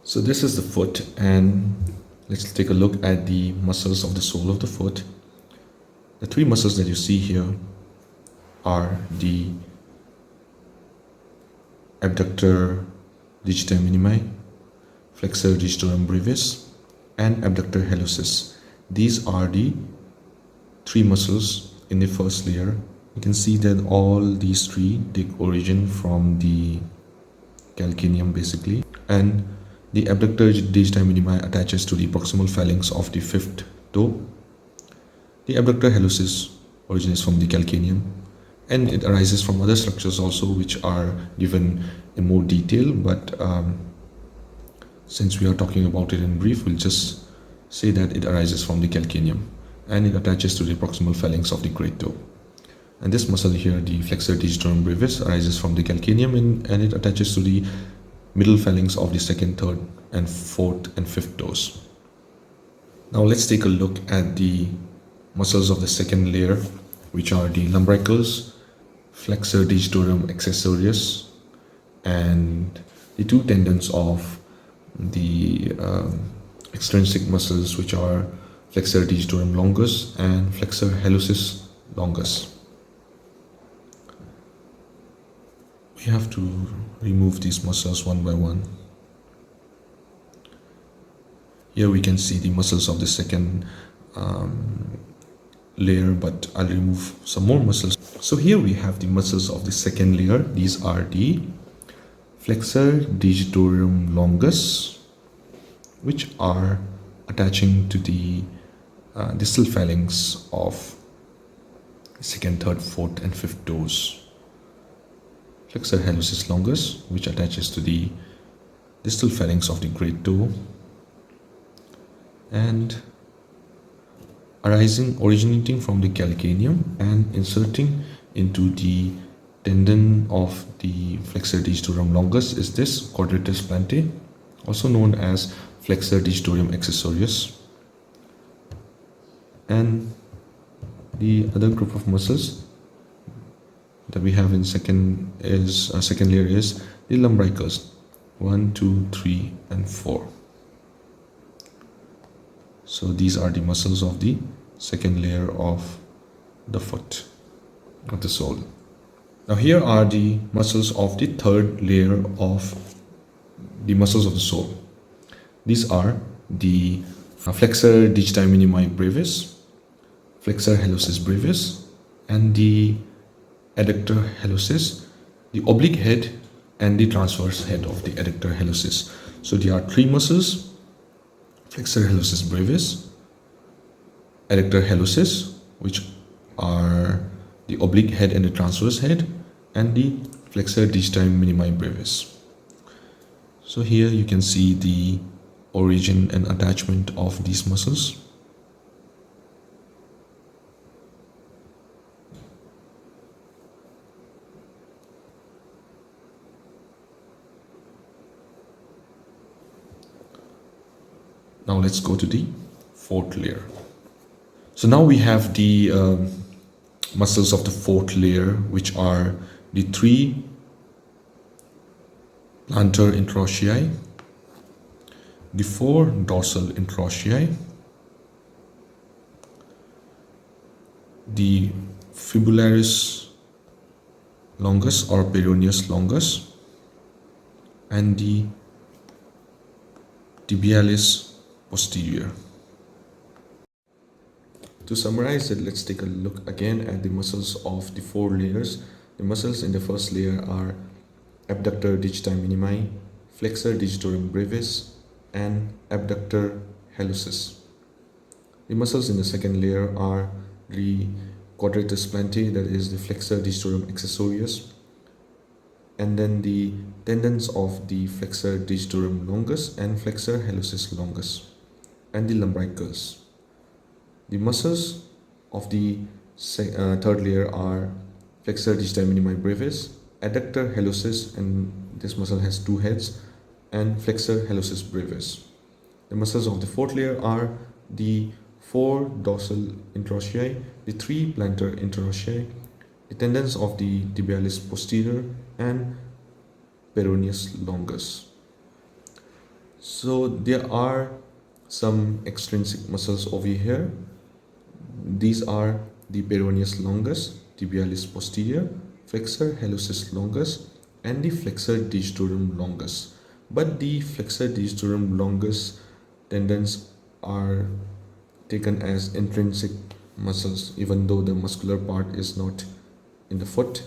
So this is the foot, and let's take a look at the muscles of the sole of the foot. The three muscles that you see here are the Adductor digitorum minimi, Flexor digitorum brevis, and Adductor hallucis. These are the three muscles in the first layer. You can see that all these three take origin from the calcaneum basically, and the Adductor digitorum minimi attaches to the proximal phalanx of the fifth toe. The Adductor hallucis originates from the calcaneum, and it arises from other structures also, which are given in more detail, but since we are talking about it in brief, we'll just say that it arises from the calcaneum and it attaches to the proximal phalanx of the great toe. And this muscle here, the Flexor digitorum brevis, arises from the calcaneum and it attaches to the middle phalanx of the second, third, and fourth and fifth toes. Now let's take a look at the muscles of the second layer, which are the Lumbricals, Flexor digitorum accessorius, and the two tendons of the extrinsic muscles, which are Flexor digitorum longus and Flexor hallucis longus. We have to remove these muscles one by one. Here we can see the muscles of the second layer, but I'll remove some more muscles. So here we have the muscles of the second layer. These are the Flexor digitorum longus, which are attaching to the distal phalanx of second, third, fourth, and fifth toes. Flexor hallucis longus, which attaches to the distal phalanx of the great toe, and originating from the calcaneum and inserting into the tendon of the Flexor digitorum longus is this quadratus plantae, also known as Flexor digitorum accessorius. And the other group of muscles that we have in second layer is the Lumbricals, 1, 2, 3, and 4. So these are the muscles of the second layer of the foot, of the sole. Now here are the muscles of the third layer of the muscles of the sole. These are the Flexor digitorum minimi brevis, Flexor hallucis brevis, and the Adductor hallucis, the oblique head and the transverse head of the Adductor hallucis. So there are three muscles: Flexor hallucis brevis, Adductor hallucis, which are the oblique head and the transverse head, and the Flexor digitorum minimi brevis. So here you can see the origin and attachment of these muscles. Now let's go to the fourth layer. So now we have the muscles of the fourth layer, which are the three plantar interossei, the four dorsal interossei, the fibularis longus or peroneus longus, and the tibialis posterior. To summarize it, let's take a look again at the muscles of the four layers. The muscles in the first layer are Adductor digitorum minimi, Flexor digitorum brevis, and Adductor hallucis. The muscles in the second layer are the quadratus plantae, that is the Flexor digitorum accessorius, and then the tendons of the Flexor digitorum longus and Flexor hallucis longus, and the Lumbricals. The muscles of the third layer are Flexor digitorum minimi brevis, Adductor hallucis, and this muscle has two heads, and Flexor hallucis brevis. The muscles of the fourth layer are the four dorsal interossei, the three plantar interossei, the tendons of the tibialis posterior, and peroneus longus. So there are some extrinsic muscles over here. These are the peroneus longus, tibialis posterior, flexor hallucis longus, and the flexor digitorum longus. But the flexor digitorum longus tendons are taken as intrinsic muscles, even though the muscular part is not in the foot.